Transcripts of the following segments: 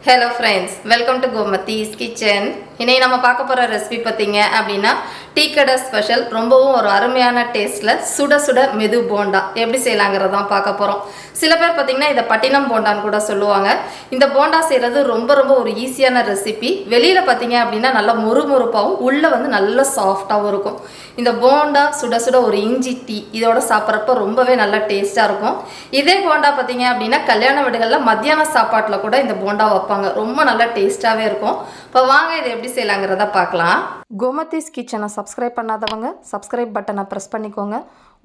Hello friends, welcome to Gomathi's kitchen. இன்னைக்கு நம்ம பார்க்க போற ரெசிபி பாத்தீங்க அப்படினா டீ கடை ஸ்பெஷல் ரொம்பவும் ஒரு அருமையான டேஸ்ட்ல சுட சுட மெது போண்டா எப்படி செய்யலாம்ங்கறத தான் பார்க்க போறோம். சில பேர் பாத்தீங்கன்னா இத பட்டினம் போண்டான்னு கூட சொல்லுவாங்க. இந்த போண்டா செய்யறது ரொம்ப ஒரு ஈஸியான ரெசிபி. வெளியில பாத்தீங்க அப்படினா நல்ல மொறுமொறுப்பாவும் உள்ள வந்து நல்ல சாஃப்ட்டாவும் இருக்கும். இந்த போண்டா சுட சுட ஒரு இஞ்சி டீ இதோட சாப்பிட்றப்ப ரொம்பவே நல்ல டேஸ்டா இருக்கும். இதே போண்டா பாத்தீங்க அப்படினா கல்யாண வீடுகள்ல மத்தியான சாப்பாட்டுல கூட இந்த போண்டா வைப்பாங்க. ரொம்ப நல்ல டேஸ்டாவே இருக்கும். இப்போ வாங்க இதை எப்படி செய்யலாங்கிறத பார்க்கலாம். கோமதிஸ் கிச்சனை சப்ஸ்கிரைப் பண்ணாதவங்க சப்ஸ்கிரைப் பட்டனை ப்ரெஸ் பண்ணிக்கோங்க.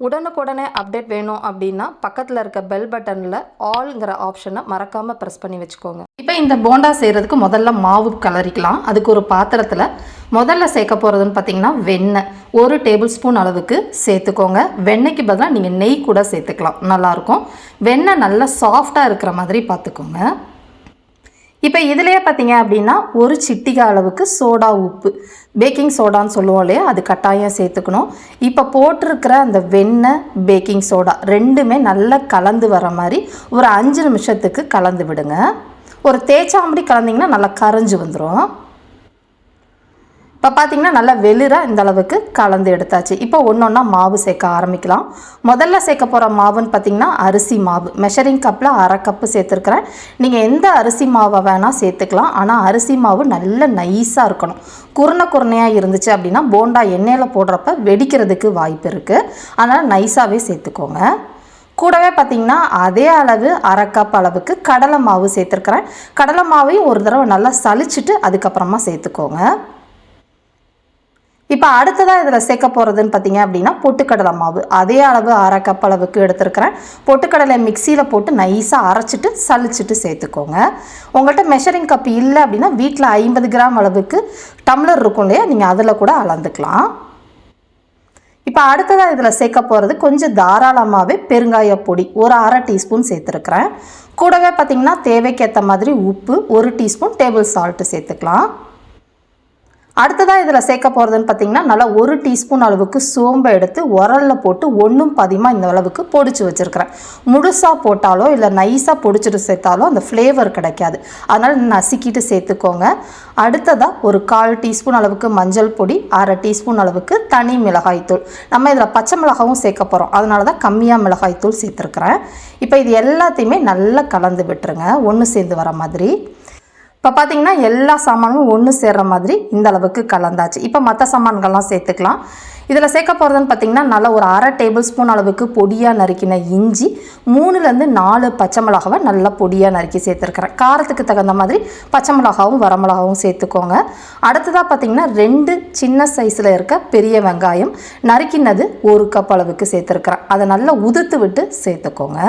உடனுக்குடனே அப்டேட் வேணும் அப்படின்னா பக்கத்தில் இருக்க பெல் பட்டனில் ஆல்ங்கிற ஆப்ஷனை மறக்காமல் ப்ரெஸ் பண்ணி வச்சுக்கோங்க. இப்போ இந்த போண்டா செய்கிறதுக்கு முதல்ல மாவு கலரிக்கலாம். அதுக்கு ஒரு பாத்திரத்தில் முதல்ல சேர்க்க போகிறதுன்னு பார்த்தீங்கன்னா வெண்ணெய் 1 டேபிள் ஸ்பூன் அளவுக்கு சேர்த்துக்கோங்க. வெண்ணெய்க்கு பதிலாக நீங்கள் நெய் கூட சேர்த்துக்கலாம், நல்லாயிருக்கும். வெண்ணெய் நல்லா சாஃப்டாக இருக்கிற மாதிரி பார்த்துக்கோங்க. இப்போ இதிலேயே பார்த்தீங்க அப்படின்னா ஒரு சிட்டிகை அளவுக்கு சோடா உப்பு, பேக்கிங் சோடான்னு சொல்லுவோம் இல்லையா, அது கட்டாயம் சேர்த்துக்கணும். இப்போ போட்டிருக்கிற அந்த வெண்ணெய் பேக்கிங் சோடா ரெண்டுமே நல்லா கலந்து வர மாதிரி ஒரு 5 நிமிஷத்துக்கு கலந்து விடுங்க. ஒரு தேய்ச்சாம்படி கலந்திங்கன்னா நல்லா கரைஞ்சி வந்துடும். இப்போ பார்த்தீங்கன்னா நல்லா வெளிராக இந்த அளவுக்கு கலந்து எடுத்தாச்சு. இப்போ ஒன்றா மாவு சேர்க்க ஆரம்பிக்கலாம். முதல்ல சேர்க்க போகிற மாவுன்னு பார்த்தீங்கன்னா அரிசி மாவு. மெஷரிங் கப்பில் 1/2 கப்பு சேர்த்துருக்குறேன். நீங்கள் எந்த அரிசி மாவை வேணால் சேர்த்துக்கலாம். ஆனால் அரிசி மாவு நல்ல நைஸாக இருக்கணும். குருணையாக இருந்துச்சு அப்படின்னா போண்டா எண்ணெயில் போடுறப்ப வெடிக்கிறதுக்கு வாய்ப்பு இருக்குது. அதனால் நைஸாகவே சேர்த்துக்கோங்க. கூடவே பார்த்திங்கன்னா அதே அளவு 1/2 கப் அளவுக்கு கடலை மாவு சேர்த்துருக்குறேன். கடலை மாவையும் ஒரு தடவை நல்லா சலிச்சுட்டு அதுக்கப்புறமா சேர்த்துக்கோங்க. இப்போ அடுத்ததாக இதில் சேர்க்க போகிறதுன்னு பார்த்தீங்க அப்படின்னா பொட்டுக்கடலை மாவு. அதே அளவு 1/2 கப் அளவுக்கு எடுத்துருக்கிறேன். பொட்டுக்கடலை மிக்சியில் போட்டு நைஸாக அரைச்சிட்டு சலிச்சுட்டு சேர்த்துக்கோங்க. உங்கள்கிட்ட மெஷரிங் கப் இல்லை அப்படின்னா வீட்டில் 50 கிராம் அளவுக்கு டம்ளர் இருக்கும் இல்லையா, நீங்கள் அதில் கூட அளந்துக்கலாம். இப்போ அடுத்ததாக இதில் சேர்க்க போகிறது கொஞ்சம் தாராளமாகவே பெருங்காய பொடி ஒரு 1/2 டீஸ்பூன் சேர்த்துருக்குறேன். கூடவே பார்த்திங்கன்னா தேவைக்கேற்ற மாதிரி உப்பு 1 டீஸ்பூன் டேபிள் சால்ட்டு சேர்த்துக்கலாம். அடுத்ததாக இதில் சேர்க்க போகிறதுன்னு பார்த்திங்கன்னா நல்லா 1 டீஸ்பூன் அளவுக்கு சோம்பை எடுத்து உரலில் போட்டு 1ம் பாதியமாக இந்த அளவுக்கு பொடிச்சு வச்சுருக்கிறேன். முழுசாக போட்டாலோ இல்லை நைஸாக பொடிச்சிட்டு சேர்த்தாலோ அந்த ஃப்ளேவர் கிடைக்காது. அதனால் நசுக்கிட்டு சேர்த்துக்கோங்க. அடுத்ததாக ஒரு 1/4 டீஸ்பூன் அளவுக்கு மஞ்சள் பொடி, 1/2 டீஸ்பூன் அளவுக்கு தனி மிளகாய்த்தூள். நம்ம இதில் பச்சை மிளகாவும் சேர்க்க போகிறோம், அதனால தான் கம்மியாக மிளகாய்த்தூள் சேர்த்துருக்குறேன். இப்போ இது எல்லாத்தையுமே நல்லா கலந்து விட்டுருங்க, ஒன்று சேர்ந்து வர மாதிரி. இப்போ பார்த்தீங்கன்னா எல்லா சாமானும் ஒன்று சேர்கிற மாதிரி இந்த அளவுக்கு கலந்தாச்சு. இப்போ மற்ற சாமான்கள்லாம் சேர்த்துக்கலாம். இதில் சேர்க்க போகிறதுன்னு பார்த்திங்கன்னா நல்லா ஒரு 1/2 டேபிள் ஸ்பூன் அளவுக்கு பொடியாக நறுக்கின இஞ்சி, 3லேருந்து 4 பச்சை மிளகாவை நல்லா பொடியாக நறுக்கி சேர்த்துருக்குறேன். காரத்துக்கு தகுந்த மாதிரி பச்சை மிளகாவும் வரமிளகாவும் சேர்த்துக்கோங்க. அடுத்ததாக பார்த்திங்கன்னா 2 சின்ன சைஸில் இருக்க பெரிய வெங்காயம் நறுக்கினது 1 கப் அளவுக்கு சேர்த்துருக்குறேன். அதை நல்லா உதுத்து விட்டு சேர்த்துக்கோங்க.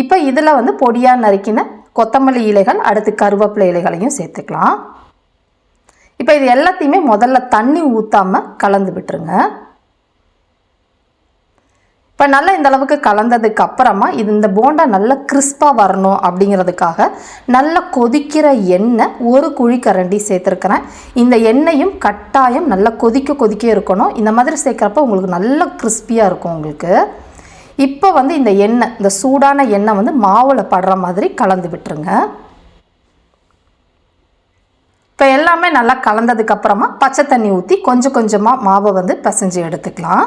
இப்போ இதில் வந்து பொடியாக நறுக்கின கொத்தமல்லி இலைகள், அடுத்து கருவேப்பிலை இலைகளையும் சேர்த்துக்கலாம். இப்போ இது எல்லாத்தையுமே முதல்ல தண்ணி ஊற்றாமல் கலந்து விட்டுருங்க. இப்போ நல்லா இந்த அளவுக்கு கலந்ததுக்கு அப்புறமா இந்த போண்டா நல்லா கிறிஸ்பாக வரணும் அப்படிங்கிறதுக்காக நல்லா கொதிக்கிற எண்ணெய் 1 குழிக்கரண்டி சேர்த்துருக்குறேன். இந்த எண்ணெயும் கட்டாயம் நல்லா கொதிக்க இருக்கணும். இந்த மாதிரி சேர்க்குறப்ப உங்களுக்கு நல்லா கிறிஸ்பியாக இருக்கும் உங்களுக்கு. இப்போ வந்து இந்த எண்ணெய், இந்த சூடான எண்ணெய் வந்து மாவில் படுற மாதிரி கலந்து விட்டுருங்க. இப்போ எல்லாமே நல்லா கலந்ததுக்கப்புறமா பச்சை தண்ணி ஊற்றி கொஞ்சமாக மாவை வந்து பிசைஞ்சு எடுத்துக்கலாம்.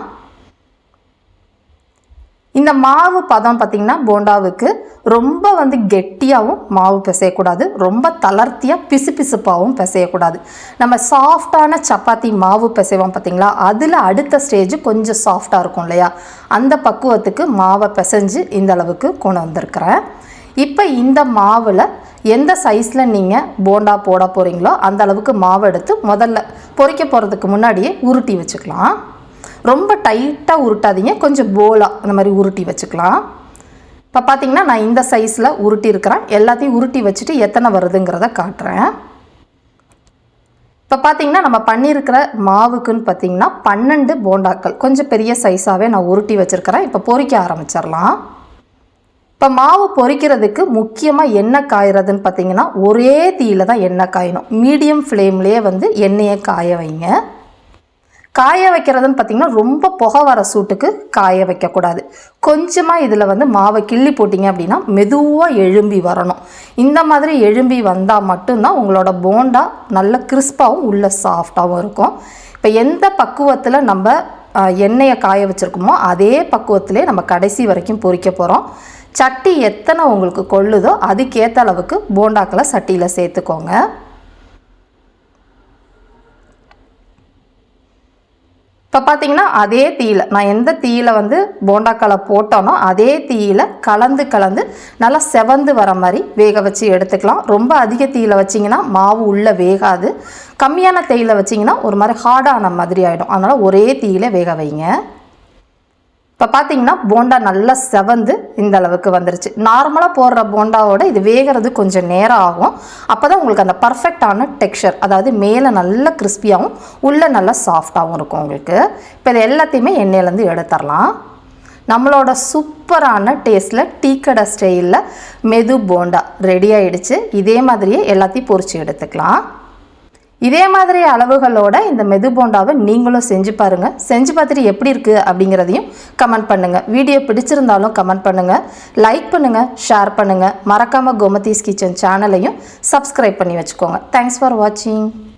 இந்த மாவு பதம் பார்த்திங்கன்னா போண்டாவுக்கு ரொம்ப வந்து கெட்டியாகவும் மாவு பிசையக்கூடாது, ரொம்ப தளர்த்தியாக பிசுபிசுப்பாகவும் பிசையக்கூடாது. நம்ம சாஃப்டான சப்பாத்தி மாவு பிசைவோம் பார்த்திங்களா, அதில் அடுத்த ஸ்டேஜ் கொஞ்சம் சாஃப்டாக இருக்கும் இல்லையா, அந்த பக்குவத்துக்கு மாவை பிசைஞ்சு இந்த அளவுக்கு கொண்டு வந்திருக்கிறேன். இப்போ இந்த மாவில் எந்த சைஸில் நீங்கள் போண்டா போட போகிறீங்களோ அந்த அளவுக்கு மாவு எடுத்து முதல்ல பொரிக்க போகிறதுக்கு முன்னாடியே உருட்டி வச்சுக்கலாம். ரொம்ப டைட்டாக உருட்டாதீங்க, கொஞ்சம் போலாக அந்த மாதிரி உருட்டி வச்சுக்கலாம். இப்போ பார்த்திங்கன்னா நான் இந்த சைஸில் உருட்டி இருக்கிறேன். எல்லாத்தையும் உருட்டி வச்சுட்டு எத்தனை வருதுங்கிறத காட்டுறேன். இப்போ பார்த்திங்கன்னா நம்ம பண்ணியிருக்கிற மாவுக்குன்னு பார்த்திங்கன்னா 12 போண்டாக்கள் கொஞ்சம் பெரிய சைஸாகவே நான் உருட்டி வச்சுருக்கிறேன். இப்போ பொரிக்க ஆரம்பிச்சிடலாம். இப்போ மாவு பொரிக்கிறதுக்கு முக்கியமாக எண்ணெய் காய்கிறதுன்னு பார்த்திங்கன்னா ஒரே தீயில் தான் எண்ணெய் காயணும். மீடியம் ஃப்ளேம்லேயே வந்து எண்ணெயை காய வைங்க. காய வைக்கிறதுன்னு பார்த்திங்கன்னா ரொம்ப புகை வர சூட்டுக்கு காய வைக்கக்கூடாது. கொஞ்சமாக இதில் வந்து மாவை கிள்ளி போட்டிங்க அப்படின்னா மெதுவாக எழும்பி வரணும். இந்த மாதிரி எழும்பி வந்தால் மட்டும்தான் உங்களோட போண்டா நல்ல கிறிஸ்பாகவும் உள்ள சாஃப்டாகவும் இருக்கும். இப்போ எந்த பக்குவத்தில் நம்ம எண்ணெயை காய வச்சுருக்கோமோ அதே பக்குவத்திலே நம்ம கடைசி வரைக்கும் பொரிக்க போகிறோம். சட்டி எத்தனை உங்களுக்கு கொள்ளுதோ அதுக்கேற்ற அளவுக்கு போண்டாக்களை சட்டியில் சேர்த்துக்கோங்க. இப்போ பார்த்தீங்கன்னா அதே தீயில் நான் எந்த தீயில் வந்து போண்டாக்களை போட்டோனோ அதே தீயில் கலந்து நல்லா செவந்து வர மாதிரி வேக வச்சு எடுத்துக்கலாம். ரொம்ப அதிக தீயில் வச்சிங்கன்னா மாவு உள்ளே வேகாது. கம்மியான தீயில் வச்சிங்கன்னா ஒரு மாதிரி ஹார்டான மாதிரி ஆகிடும். அதனால் ஒரே தீயில் வேக வைங்க. இப்போ பார்த்தீங்கன்னா போண்டா நல்லா செவந்து இந்த அளவுக்கு வந்துருச்சு. நார்மலாக போடுற போண்டாவோட இது வேகிறது கொஞ்சம் நேரம் ஆகும். அப்போ தான் உங்களுக்கு அந்த பர்ஃபெக்டான டெக்ஸ்சர், அதாவது மேலே நல்ல கிறிஸ்பியாகவும் உள்ளே நல்லா சாஃப்டாகவும் இருக்கும் உங்களுக்கு. இப்போ இது எல்லாத்தையுமே எண்ணெயிலேருந்து எடுத்துடலாம். நம்மளோட சூப்பரான டேஸ்ட்டில் டீ கடை ஸ்டைலில் மெது போண்டா ரெடி ஆகிடுச்சு. இதே மாதிரியே எல்லாத்தையும் பொரித்து எடுத்துக்கலாம். இதே மாதிரி அளவுகளோட இந்த மெது போண்டாவை நீங்களும் செஞ்சு பாருங்கள். செஞ்சு பார்த்துட்டு எப்படி இருக்குது அப்படிங்கிறதையும் கமெண்ட் பண்ணுங்கள். வீடியோ பிடிச்சிருந்தாலும் கமெண்ட் பண்ணுங்கள், லைக் பண்ணுங்கள், ஷேர் பண்ணுங்கள். மறக்காமல் கோமதிஸ் கிச்சன் சேனலையும் சப்ஸ்கிரைப் பண்ணி வச்சுக்கோங்க. தேங்க்ஸ் ஃபார் வாட்சிங்.